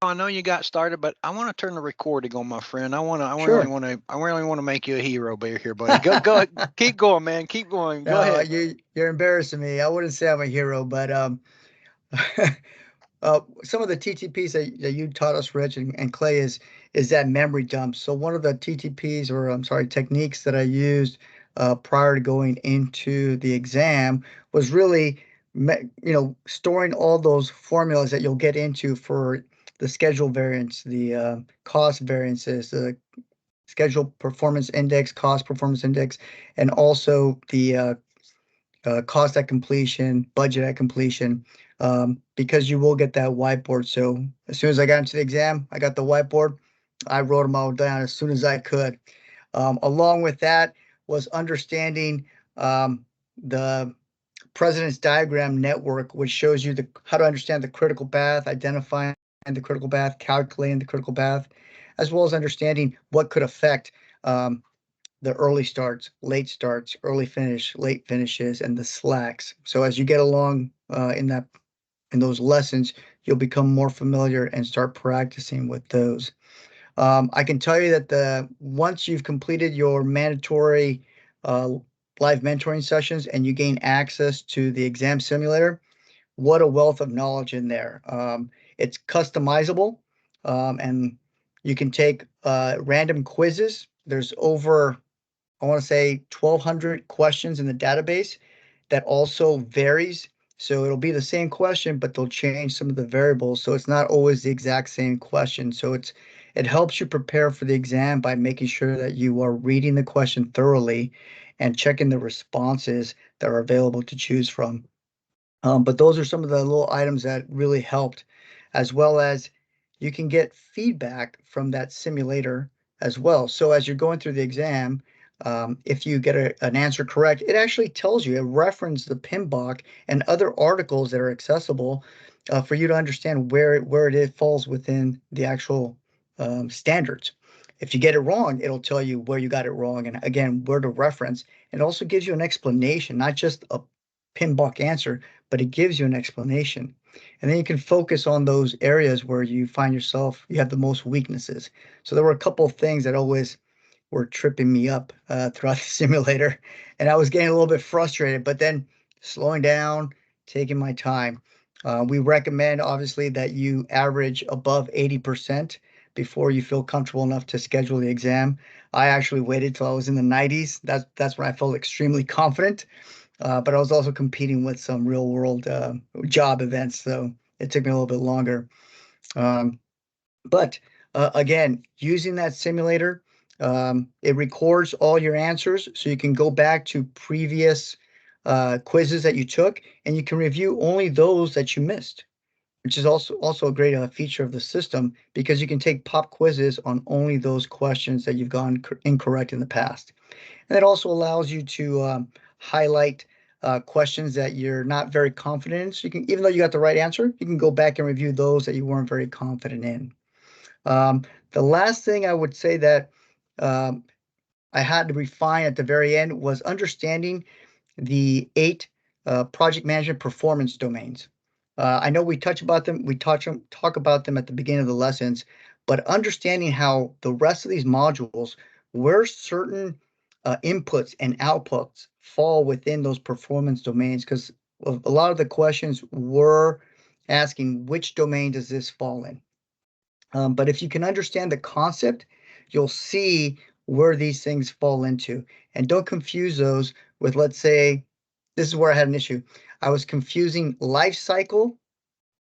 I know you got started, but I want to turn the recording on, my friend. Sure. I really want to make you a hero here, buddy. Go, keep going, man. Keep going. Go No, ahead. you're embarrassing me. I wouldn't say I'm a hero, but some of the TTPs that you taught us, Rich and Clay, is that memory dump. So one of the TTPs, or I'm sorry, techniques that I used prior to going into the exam was really, storing all those formulas that you'll get into for the schedule variance, the cost variances, the schedule performance index, cost performance index, and also the cost at completion, budget at completion, because you will get that whiteboard. So as soon as I got into the exam, I got the whiteboard. I wrote them all down as soon as I could. Along with that was understanding the President's Diagram Network, which shows you how to understand the critical path, identifying the critical path, calculating the critical path, as well as understanding what could affect um, the early starts, early finish, late finishes, and the slacks. So as you get along in those lessons, you'll become more familiar and start practicing with those. I can tell you that the once you've completed your mandatory uh, live mentoring sessions and you gain access to the exam simulator, what a wealth of knowledge in there. It's customizable, and you can take random quizzes. There's over, I want to say, 1,200 questions in the database that also varies. So it'll be the same question, but they'll change some of the variables. So it's not always the exact same question. So it helps you prepare for the exam by making sure that you are reading the question thoroughly and checking the responses that are available to choose from. But those are some of the little items that really helped, as well as you can get feedback from that simulator as well. So as you're going through the exam, if you get an answer correct, it actually tells you, it references the PMBOK and other articles that are accessible for you to understand where it falls within the actual standards. If you get it wrong, it'll tell you where you got it wrong and again, where to reference. It also gives you an explanation, not just a PMBOK answer, but it gives you an explanation. And then you can focus on those areas where you find yourself, you have the most weaknesses. So there were a couple of things that always were tripping me up throughout the simulator. And I was getting a little bit frustrated, but then slowing down, taking my time. We recommend, obviously, that you average above 80% before you feel comfortable enough to schedule the exam. I actually waited till I was in the 90s. That's when I felt extremely confident, but I was also competing with some real world job events, so it took me a little bit longer. Um, but again, using that simulator, it records all your answers, so you can go back to previous quizzes that you took, and you can review only those that you missed, which is also a great feature of the system because you can take pop quizzes on only those questions that you've gone incorrect in the past. And it also allows you to highlight questions that you're not very confident in. So you can, even though you got the right answer, you can go back and review those that you weren't very confident in. Um, the last thing I would say that um, I had to refine at the very end was understanding the 8 project management performance domains. I know we touch about them, talk about them at the beginning of the lessons, but understanding how the rest of these modules, where certain inputs and outputs fall within those performance domains, because a lot of the questions were asking which domain does this fall in. But if you can understand the concept, you'll see where these things fall into. And don't confuse those with, let's say, this is where I had an issue. I was confusing life cycle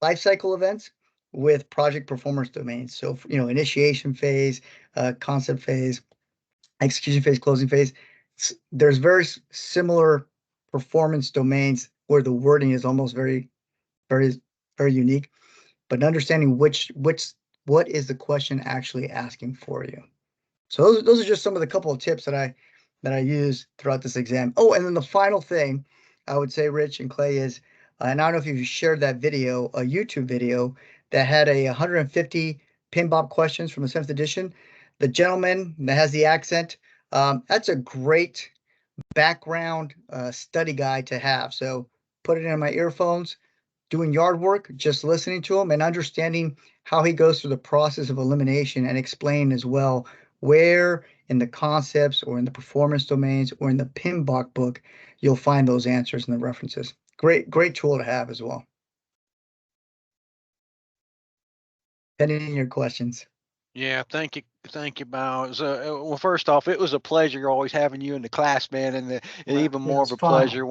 events with project performance domains. So, initiation phase, concept phase, execution phase, closing phase. There's very similar performance domains where the wording is almost very, very unique, but understanding what is the question actually asking for you. So those are just some of the couple of tips that I use throughout this exam. Oh, and then the final thing I would say, Rich and Clay, is, and I don't know if you shared that video, a YouTube video that had 150 PMBOK questions from the 7th edition. The gentleman that has the accent, that's a great background study guide to have. So put it in my earphones, doing yard work, just listening to him and understanding how he goes through the process of elimination, and explain as well where in the concepts or in the performance domains or in the PMBOK book you'll find those answers and the references. Great tool to have as well. Pending your questions. Yeah, thank you, Bau. Well, first off, it was a pleasure always having you in the class, man, and even more of a pleasure.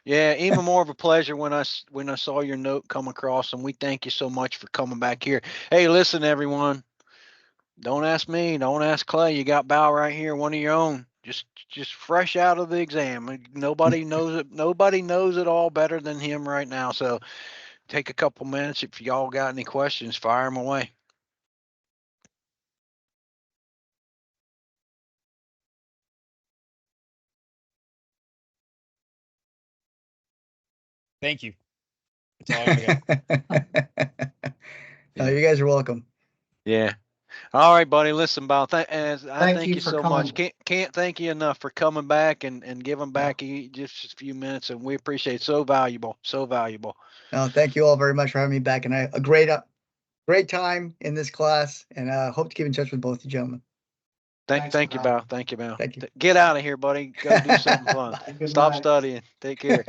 Yeah, even more of a pleasure when I saw your note come across, and we thank you so much for coming back here. Hey, listen, everyone, don't ask me, don't ask Clay. You got Bau right here, one of your own, just fresh out of the exam. Nobody knows it. Nobody knows it all better than him right now. So take a couple minutes if y'all got any questions, fire them away. Thank you. That's all I got. You guys are welcome. Yeah. All right, buddy. Listen, Bau. I thank you for so coming. much. Can't thank you enough for coming back and giving back just a few minutes, and we appreciate it. So valuable. So valuable. No, thank you all very much for having me back, and a great time in this class, and hope to keep in touch with both you gentlemen. Thank you, Bau. Thank you, Bau. Thank you. Get out of here, buddy. Go do something fun. Stop studying. Take care.